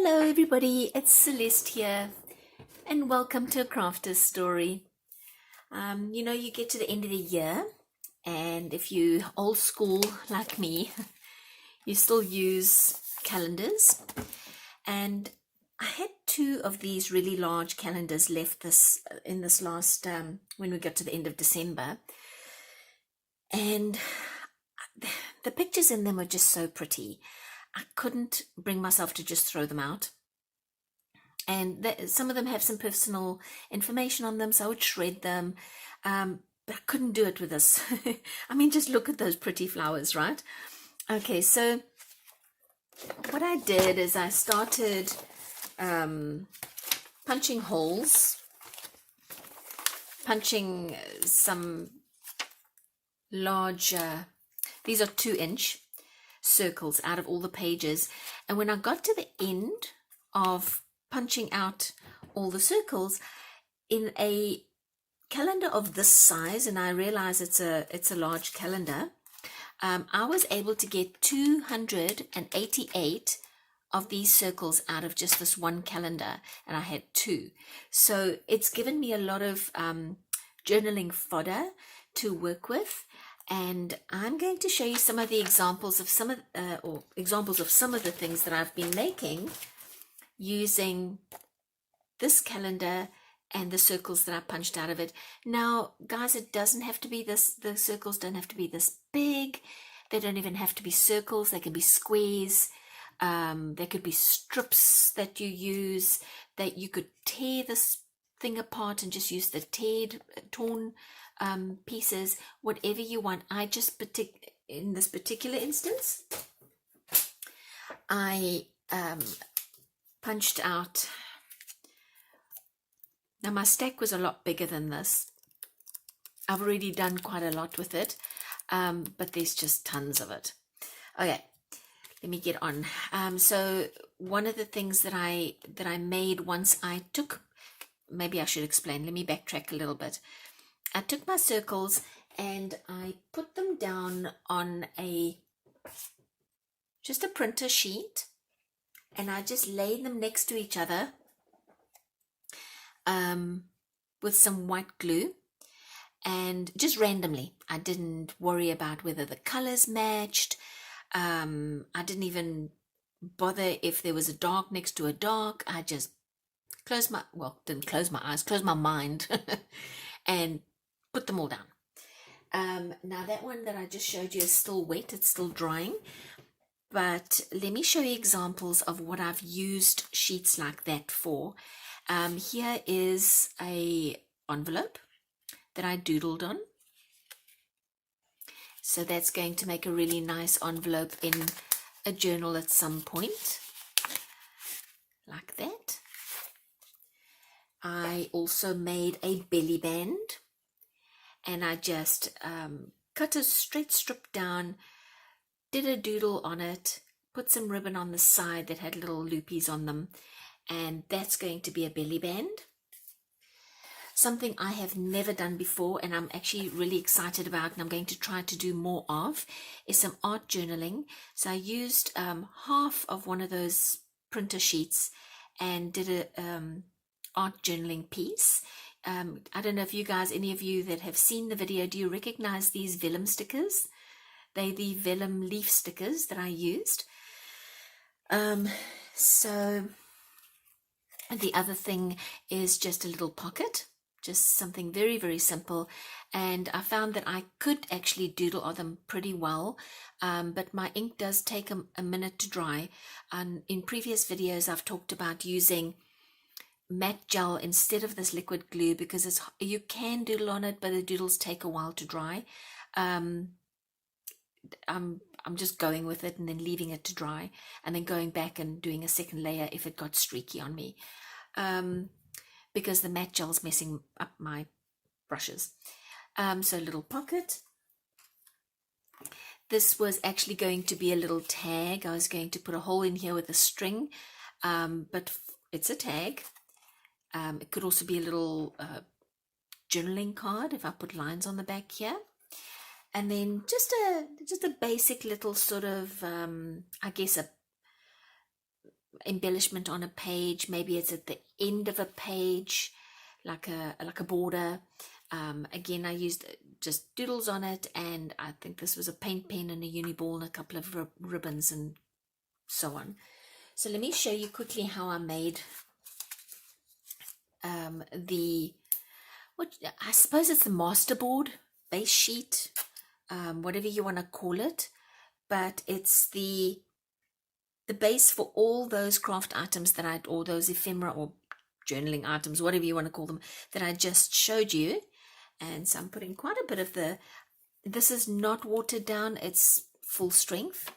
Hello everybody, it's Celeste here and welcome to A Crafter's Story. You get to the end of the year and if you old school like me, you still use calendars, and I had two of these really large calendars left in this last when we got to the end of December, and the pictures in them were just so pretty. I couldn't bring myself to just throw them out. And some of them have some personal information on them, so I would shred them. But I couldn't do it with this. I mean, just look at those pretty flowers, right? Okay, so what I did is I started punching holes, punching some large, these are 2-inch circles out of all the pages. And when I got to the end of punching out all the circles in a calendar of this size, and I realize it's a large calendar, I was able to get 288 of these circles out of just this one calendar, and I had two. So it's given me a lot of journaling fodder to work with, and I'm going to show you some of the examples of some of the things that I've been making using this calendar and the circles that I punched out of it. Now, guys, it doesn't have to be this, the circles don't have to be this big. They don't even have to be circles. They can be squares. They could be strips that you use, that you could tear this thing apart and just use the torn pieces, whatever you want. I just in this particular instance, I punched out. Now my stack was a lot bigger than this. I've already done quite a lot with it, but there's just tons of it. Okay, let me get on. So one of the things that I made once I took, maybe I should explain. Let me backtrack a little bit. I took my circles and I put them down on just a printer sheet, and I just laid them next to each other with some white glue, and just randomly. I didn't worry about whether the colors matched. I didn't even bother if there was a dark next to a dark. I just didn't close my eyes, closed my mind and put them all down. Now that one that I just showed you is still wet, it's still drying, but let me show you examples of what I've used sheets like that for. Here is a envelope that I doodled on. So that's going to make a really nice envelope in a journal at some point, like that. I also made a belly band, and I just cut a straight strip down, did a doodle on it, put some ribbon on the side that had little loopies on them, and that's going to be a belly band. Something I have never done before, and I'm actually really excited about, and I'm going to try to do more of, is some art journaling. So I used half of one of those printer sheets and did a art journaling piece. I don't know if you guys, any of you that have seen the video, do you recognize these vellum stickers? They're the vellum leaf stickers that I used. So the other thing is just a little pocket, just something very, very simple. And I found that I could actually doodle on them pretty well, but my ink does take a minute to dry. And in previous videos, I've talked about using matte gel instead of this liquid glue, because you can doodle on it, but the doodles take a while to dry. I'm just going with it and then leaving it to dry, and then going back and doing a second layer if it got streaky on me, because the matte gel's messing up my brushes. So a little pocket. This was actually going to be a little tag. I was going to put a hole in here with a string, but it's a tag. It could also be a little journaling card if I put lines on the back here. And then just a basic little sort of, I guess, a embellishment on a page. Maybe it's at the end of a page, like a border. Again, I used just doodles on it, and I think this was a paint pen and a uni ball and a couple of ribbons and so on. So let me show you quickly how I made what I suppose it's the masterboard, base sheet, whatever you want to call it, but it's the base for all those craft items that or those ephemera or journaling items, whatever you want to call them, that I just showed you. And so I'm putting quite a bit of this is not watered down, it's full strength.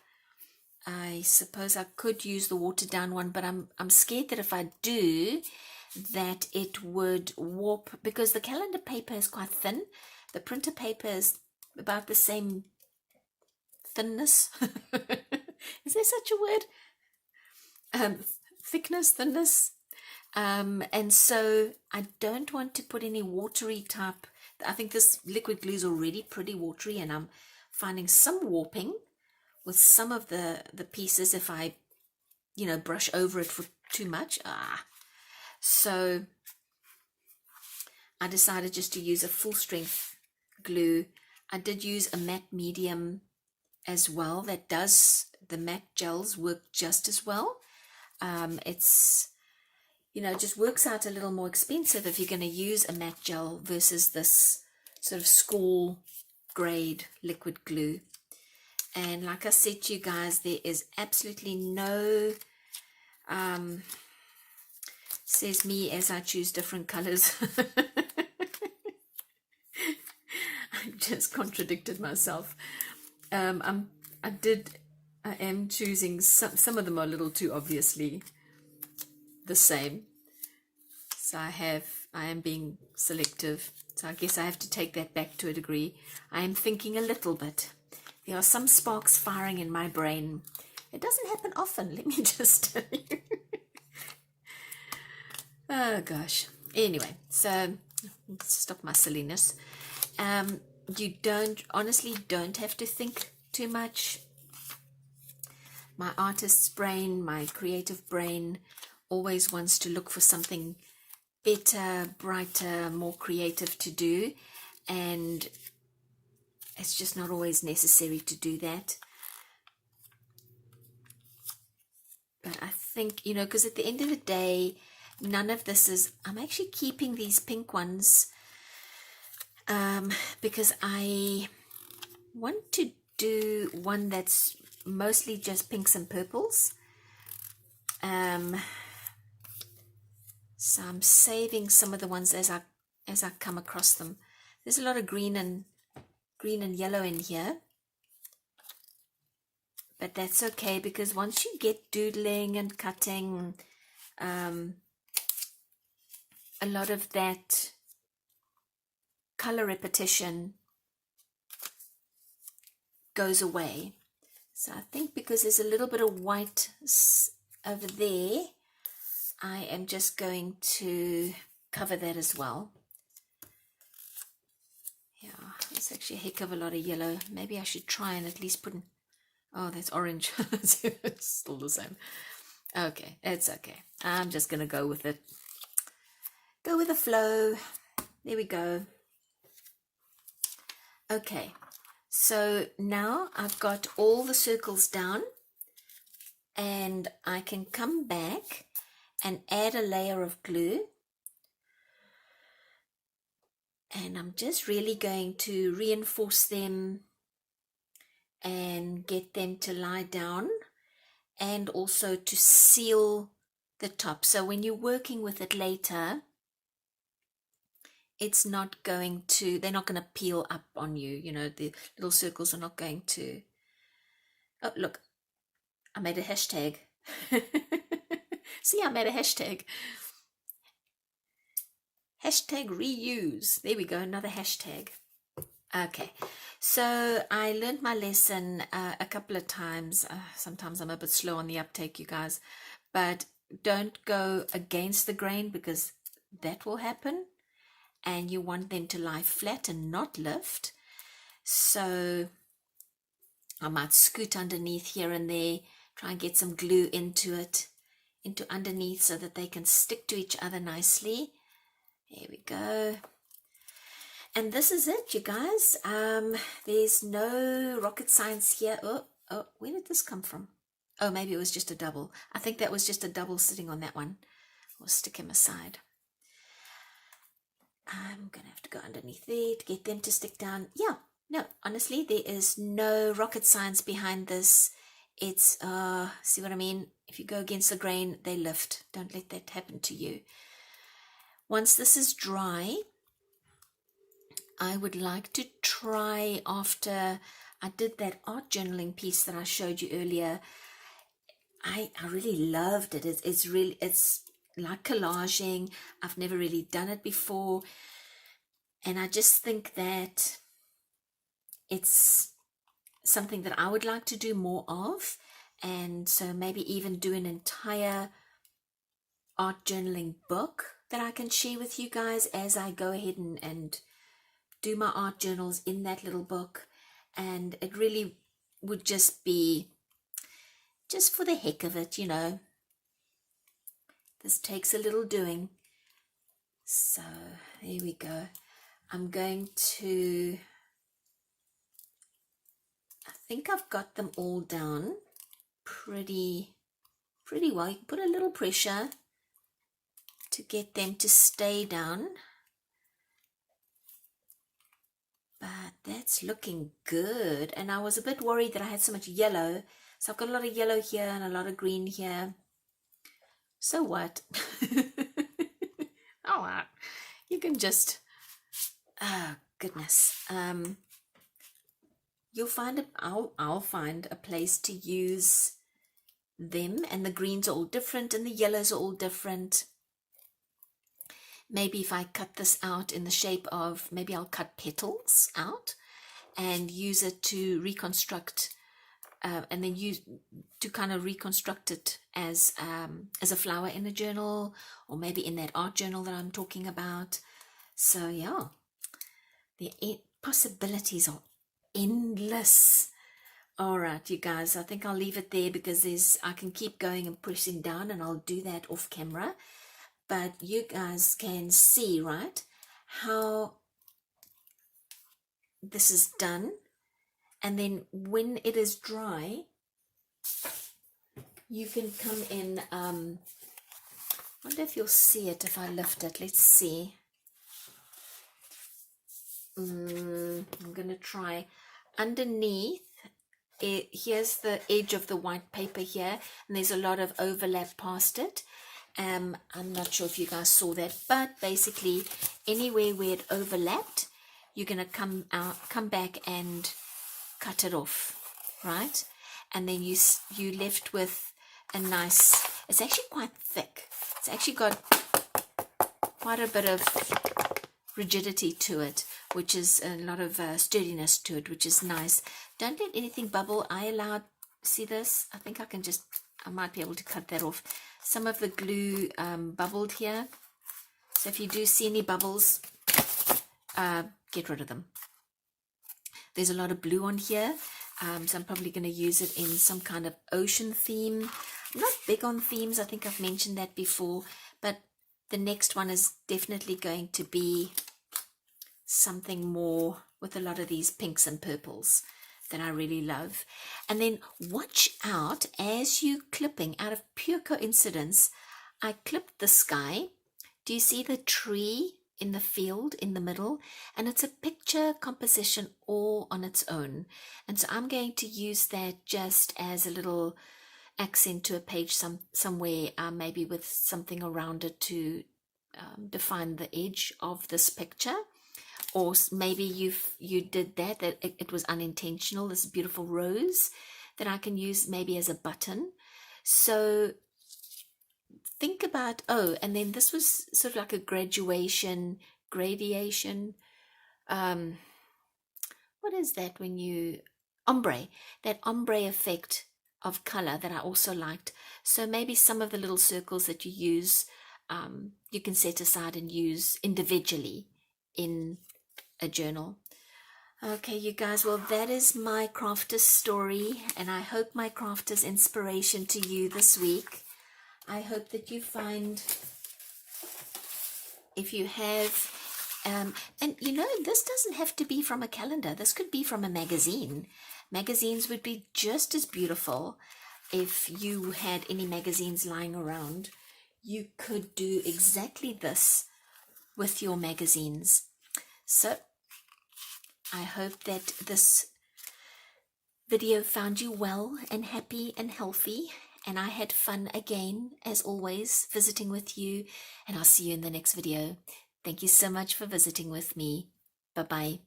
I suppose I could use the watered down one, but I'm scared that if I do, that it would warp, because the calendar paper is quite thin. The printer paper is about the same thinness. Is there such a word? Thickness, thinness. And so I don't want to put any watery type. I think this liquid glue is already pretty watery, and I'm finding some warping with some of the pieces if I, brush over it for too much. So I decided just to use a full strength glue. I did use a matte medium as well. That does, the matte gels work just as well. It's, it just works out a little more expensive if you're going to use a matte gel versus this sort of school grade liquid glue. And like I said to you guys, there is absolutely no, says me as I choose different colors. I just contradicted myself. I am choosing some of them are a little too obviously the same. So I am being selective. So I guess I have to take that back to a degree. I am thinking a little bit. There are some sparks firing in my brain. It doesn't happen often, let me just tell you. Oh gosh. Anyway, so let's stop my silliness. You honestly don't have to think too much. My artist's brain, my creative brain always wants to look for something better, brighter, more creative to do, and it's just not always necessary to do that. But I think, because at the end of the day, none of this is, I'm actually keeping these pink ones because I want to do one that's mostly just pinks and purples. So I'm saving some of the ones as I come across them. There's a lot of green and yellow in here, but that's okay, because once you get doodling and cutting, a lot of that color repetition goes away. So I think because there's a little bit of white over there, I am just going to cover that as well. Yeah, it's actually a heck of a lot of yellow. Maybe I should try and at least put in, oh, that's orange. It's still the same. Okay, it's okay. I'm just going to go with it. Go with the flow. There we go. Okay, so now I've got all the circles down, and I can come back and add a layer of glue, and I'm just really going to reinforce them and get them to lie down, and also to seal the top. So when you're working with it later, it's not going to, they're not going to peel up on you, the little circles are not going to. Oh, look, I made a hashtag. See, I made a hashtag. Hashtag reuse. There we go, another hashtag. Okay, so I learned my lesson a couple of times. Sometimes I'm a bit slow on the uptake, you guys, but don't go against the grain, because that will happen, and you want them to lie flat and not lift. So I might scoot underneath here and there, try and get some glue into it, into underneath so that they can stick to each other nicely. There we go. And this is it, you guys. There's no rocket science here. Oh, where did this come from? Oh, maybe it was just a double. I think that was just a double sitting on that one. We'll stick him aside. I'm going to have to go underneath there to get them to stick down. Yeah, no, honestly, there is no rocket science behind this. It's, see what I mean? If you go against the grain, they lift. Don't let that happen to you. Once this is dry, I would like to try, after I did that art journaling piece that I showed you earlier, I really loved it. It's like collaging. I've never really done it before. And I just think that it's something that I would like to do more of. And so maybe even do an entire art journaling book that I can share with you guys as I go ahead and do my art journals in that little book. And it really would just be just for the heck of it, you know. This takes a little doing. So there we go. I'm going to, I think I've got them all down pretty well. You can put a little pressure to get them to stay down. But that's looking good. And I was a bit worried that I had so much yellow. So I've got a lot of yellow here and a lot of green here. So what? Oh, wow. You can just, oh goodness. You'll find it, I'll find a place to use them, and the greens are all different and the yellows are all different. Maybe if I cut this out in the shape of, maybe I'll cut petals out and use it to reconstruct, and then use to kind of reconstruct it as a flower in a journal, or maybe in that art journal that I'm talking about. So yeah, the possibilities are endless. All right, you guys, I think I'll leave it there because I can keep going and pressing down, and I'll do that off camera. But you guys can see, right, how this is done. And then when it is dry, you can come in, I wonder if you'll see it if I lift it. Let's see. I'm going to try underneath. Here's the edge of the white paper here, and there's a lot of overlap past it. I'm not sure if you guys saw that, but basically anywhere where it overlapped, you're going to come back and cut it off, right? And then you left with a nice, it's actually quite thick. It's actually got quite a bit of rigidity to it, which is a lot of sturdiness to it, which is nice. Don't let anything bubble. I allowed, see this? I think I might be able to cut that off. Some of the glue bubbled here. So if you do see any bubbles, get rid of them. There's a lot of blue on here. So I'm probably going to use it in some kind of ocean theme. I'm not big on themes. I think I've mentioned that before. But the next one is definitely going to be something more with a lot of these pinks and purples that I really love. And then watch out as you clipping. Out of pure coincidence, I clipped the sky. Do you see the tree in the field in the middle? And it's a picture composition all on its own. And so I'm going to use that just as a little accent to a page somewhere, maybe with something around it to define the edge of this picture. Or maybe you did that it was unintentional, this beautiful rose that I can use maybe as a button. So think about, and then this was sort of like a gradation. What is that when you, ombre, that ombre effect of color that I also liked. So maybe some of the little circles that you use, you can set aside and use individually in a journal. Okay, you guys, well, that is my crafter's story, and I hope my crafter's inspiration to you this week. I hope that you find, if you have, and you know, this doesn't have to be from a calendar. This could be from a magazine. Magazines would be just as beautiful. If you had any magazines lying around, you could do exactly this with your magazines. So I hope that this video found you well and happy and healthy, and I had fun again, as always, visiting with you, and I'll see you in the next video. Thank you so much for visiting with me. Bye-bye.